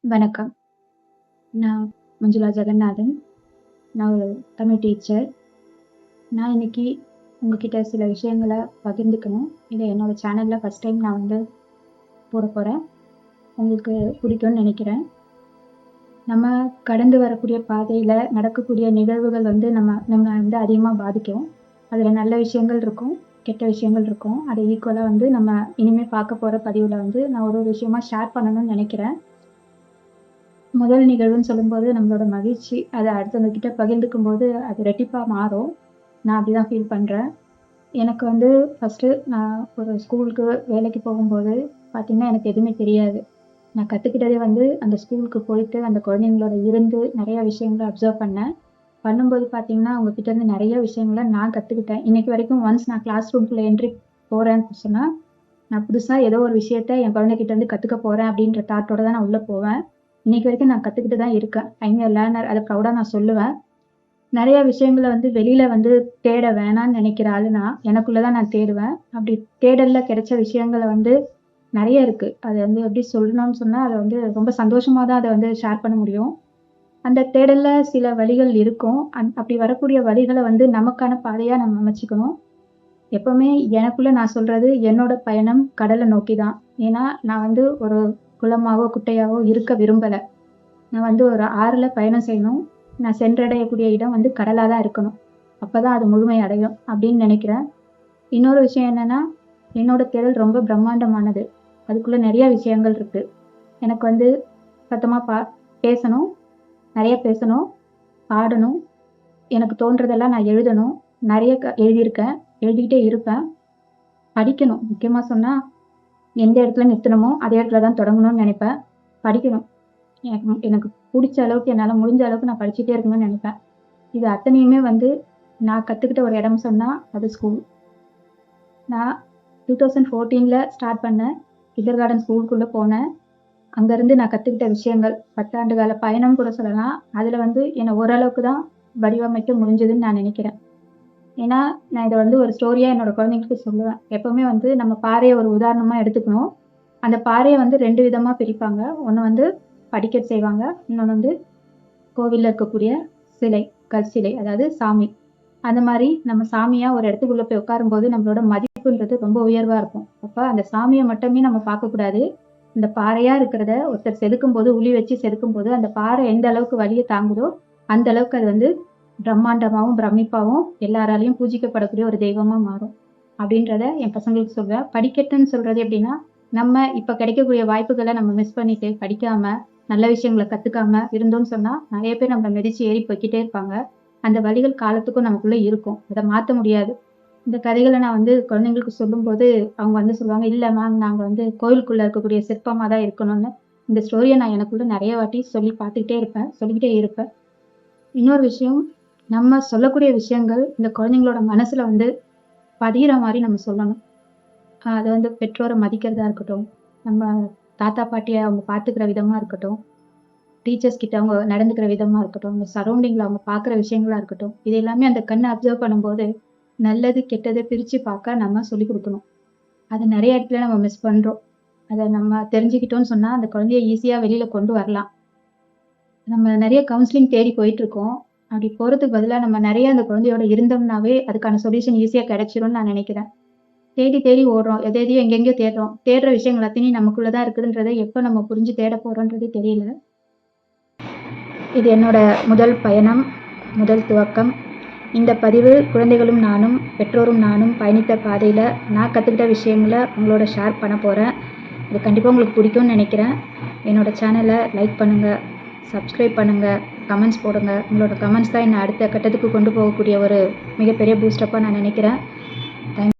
வணக்கம். நான் மஞ்சுளா ஜெகநாதன். நான் ஒரு தமிழ் டீச்சர். நான் இன்னைக்கு உங்ககிட்ட சில விஷயங்கள பகிர்ந்துக்கணும். இத என்னோட சேனல்ல ஃபர்ஸ்ட் டைம் நான் போடப் போறேன். உங்களுக்கு பிடிக்கும்னு நினைக்கிறேன். நம்ம கடந்து வரக்கூடிய பாதையில நடக்கக்கூடிய நிகழ்வுகள் நம்ம அதிகமா பாதிக்கும். அதுல நல்ல விஷயங்கள் இருக்கும், கெட்ட விஷயங்கள் இருக்கும். அதை ஈக்குவலா நம்ம இனிமே பார்க்க போற பதிவுல நான் ஒரு விஷயமா ஷேர் பண்ணணும்னு நினைக்கிறேன். முதல் நிகழ்வுன்னு சொல்லும்போது நம்மளோட மகிழ்ச்சி அதை அடுத்தவங்க கிட்ட பகிர்ந்துக்கும்போது அது ரெட்டிப்பா மாறும். நான் அப்படிதான் ஃபீல் பண்றேன். எனக்கு ஃபர்ஸ்ட்டு நான் ஒரு ஸ்கூலுக்கு வேலைக்கு போகும்போது பார்த்தீங்கன்னா, எனக்கு எதுவுமே தெரியாது. நான் கத்துக்கிட்டதே அந்த ஸ்கூலுக்கு போயிட்டு அந்த குழந்தைங்களோட இருந்து நிறைய விஷயங்கள அப்சர்வ் பண்ணேன். பண்ணும்போது பார்த்தீங்கன்னா, அவங்க கிட்ட இருந்து நிறைய விஷயங்கள நான் கத்துக்கிட்டேன். இன்னைக்கு வரைக்கும் ஒன்ஸ் நான் கிளாஸ் ரூம்குள்ள என்ட்ரி போறேன்னு சொன்னா, நான் புதுசா ஏதோ ஒரு விஷயத்த என் குழந்தைகிட்ட இருந்து கத்துக்க போறேன் அப்படின்ற தாட்டோட தான் நான் உள்ள போவேன். இன்னைக்கு வரைக்கும் நான் கத்துக்கிட்டு தான் இருக்கேன். ஐ அம் எ லேர்னர். அத ப்ரௌடா நான் சொல்லுவேன். நெறைய விஷயங்கள வெளியில தேட வேணான்னு நெனைக்கிற ஆளு நான். எனக்குள்ள தான் நான் தேடுவேன். அப்படி தேடல்ல கிடைச்ச விஷயங்கள நெறைய இருக்கு. அது எப்படி சொல்லணும்னு சொன்னா, அத ரொம்ப சந்தோஷமா தான் அத ஷேர் பண்ண முடியும். அந்த தேடல்ல சில வழிகள் இருக்கும். அப்படி வரக்கூடிய வழிகள நமக்கான பாதையா நம்ம அமைச்சுக்கணும். எப்பவுமே எனக்குள்ள நான் சொல்றது, என்னோட பயணம் கடல நோக்கி தான். ஏன்னா, நான் ஒரு குளமாவோ, குட்டையாவோ இருக்க விரும்பல. நான் ஒரு ஆறுல பயணம் செய்யணும். நான் சென்றடையக்கூடிய இடம் கடலா தான் இருக்கணும். அப்பதான் அது முழுமை அடையும் அப்படின்னு நினைக்கிறேன். இன்னொரு விஷயம் என்னன்னா, என்னோட தேடல் ரொம்ப பிரம்மாண்டமானது. அதுக்குள்ள நெறைய விஷயங்கள் இருக்கு. எனக்கு சத்தமா பேசணும், நெறைய பேசணும், பாடணும், எனக்கு தோன்றதெல்லாம் நான் எழுதணும். நெறைய எழுதியிருக்கேன், எழுதிக்கிட்டே இருப்பேன். படிக்கணும். முக்கியமா சொன்னா, எந்த இடத்துல நிறுத்தணுமோ, அதே இடத்துல தான் தொடங்கணும்னு நெனைப்பேன். படிக்கணும். எனக்கு எனக்கு புடிச்ச அளவுக்கு, என்னால முடிஞ்ச அளவுக்கு நான் படிச்சுட்டே இருக்கணும்னு நெனைப்பேன். இது அத்தனையுமே நான் கத்துக்கிட்ட ஒரு இடம் சொன்னா, அது ஸ்கூல். நான் 2014ல ஸ்டார்ட் பண்ணேன். கிண்டர் கார்டன் ஸ்கூலுக்குள்ள போனேன். அங்கருந்து நான் கத்துக்கிட்ட விஷயங்கள், 10 ஆண்டு கால பயணம் கூட சொல்லலாம். அதுல என்ன ஓரளவுக்கு தான் வடிவமைக்க முடிஞ்சதுன்னு நான் நெனைக்கிறேன். ஏன்னா, நான் இத ஒரு ஸ்டோரியா என்னோட குழந்தைங்களுக்கு சொல்லுவேன். எப்பவுமே நம்ம பாறைய ஒரு உதாரணமா எடுத்துக்கணும். அந்த பாறைய 2 விதமா பிரிப்பாங்க. ஒண்ணு படிக்கட்டு செய்வாங்க. இன்னொன்னு கோவில்ல இருக்கக்கூடிய சிலை, கற்சிலை, அதாவது சாமி. அந்த மாரி நம்ம சாமியா ஒரு இடத்துக்குள்ள போய் உட்காரும்போது நம்மளோட மதிப்புன்றது ரொம்ப உயர்வா இருக்கும். அப்ப அந்த சாமிய மட்டுமே நம்ம பார்க்கக்கூடாது. இந்த பாறையா இருக்கிறத ஒருத்தர் செதுக்கும்போது, உளி வச்சு செதுக்கும்போது, அந்த பாறை எந்த அளவுக்கு வலிய தாங்குதோ, அந்த அளவுக்கு அது பிரம்மாண்டமாவும், பிரமிப்பாவும் எல்லாராலயும் பூஜிக்கப்படக்கூடிய ஒரு தெய்வமா மாறும். அப்படின்றத என் பசங்களுக்கு சொல்வேன். படிக்கட்டுன்னு சொல்றது எப்படின்னா, நம்ம இப்ப கிடைக்கக்கூடிய வாய்ப்புகள நம்ம மிஸ் பண்ணிட்டு படிக்காம, நல்ல விஷயங்கள கத்துக்காம இருந்தோம்னு சொன்னா, நெறைய பேர் நம்மள மிதிச்சு ஏறி போய்க்கிட்டே இருப்பாங்க. அந்த வலிகள் காலத்துக்கும் நமக்குள்ள இருக்கும். அத மாத்த முடியாது. இந்த கதைகள நான் குழந்தைங்களுக்கு சொல்லும்போது, அவங்க சொல்லுவாங்க, "இல்ல மேம், நாங்க கோயிலுக்குள்ள இருக்கக்கூடிய சிற்பமா தான் இருக்கணும்னு." இந்த ஸ்டோரிய நான் எனக்குள்ள நெறைய வாட்டி சொல்லி பார்த்துக்கிட்டே இருப்பேன். சொல்லிக்கிட்டே இருப்பேன். இன்னொரு விஷயம், நம்ம சொல்லக்கூடிய விஷயங்கள் இந்த குழந்தைங்களோட மனசுல பதியிற மாரி நம்ம சொல்லணும். அது பெற்றோர மதிக்கிறதா இருக்கட்டும், நம்ம தாத்தா, பாட்டிய அவங்க பார்த்துக்கிற விதமா இருக்கட்டும், டீச்சர்ஸ் கிட்ட அவங்க நடந்துக்கிற விதமா இருக்கட்டும், அந்த சரவுண்டிங்ல அவங்க பார்க்குற விஷயங்களா இருக்கட்டும், இது எல்லாமே அந்த கண்ண அப்சர்வ் பண்ணும்போது, நல்லது, கெட்டத பிரிச்சு பார்க்க நம்ம சொல்லிக் குடுக்கணும். அது நெறைய இடத்துல நம்ம மிஸ் பண்றோம். அத நம்ம தெரிஞ்சுக்கிட்டோம்னு சொன்னா, அந்த குழந்தைய ஈஸியா வெளியில கொண்டு வரலாம். நம்ம நெறைய கவுன்சிலிங் தேடி போயிட்டுருக்கோம். அப்படி போறதுக்கு பதிலா நம்ம நெறைய அந்த குழந்தையோட இருந்தோம்னாவே, அதுக்கான சொல்யூஷன் ஈஸியா கிடைச்சிரும்னு நான் நெனைக்கிறேன். தேடி தேடி ஓடுறோம். எத எதையோ எங்கெங்கேயோ தேடுறோம். தேடுற விஷயங்கள் அத்தனையும் நமக்குள்ள தான் இருக்குதுன்றத எப்ப நம்ம புரிஞ்சு தேட போறோம்ன்றது தெரியல. இது என்னோட முதல் பயணம், முதல் துவக்கம். இந்த பதிவு குழந்தைகளும் நானும், பெற்றோரும் நானும் பயணித்த பாதையில நான் கத்துக்கிட்ட விஷயங்கள உங்களோட ஷேர் பண்ண போறேன். இது கண்டிப்பா உங்களுக்கு பிடிக்கும்னு நெனைக்கிறேன். என்னோட சேனல லைக் பண்ணுங்க, சப்ஸ்கிரைப் பண்ணுங்க, கமெண்ட்ஸ் போடுங்க. உங்களோட கமெண்ட்ஸ் தான் என்ன அடுத்த கட்டத்துக்கு கொண்டு போகக்கூடிய ஒரு மிகப்பெரிய பூஸ்டப்பா நான் நெனைக்கிறேன்.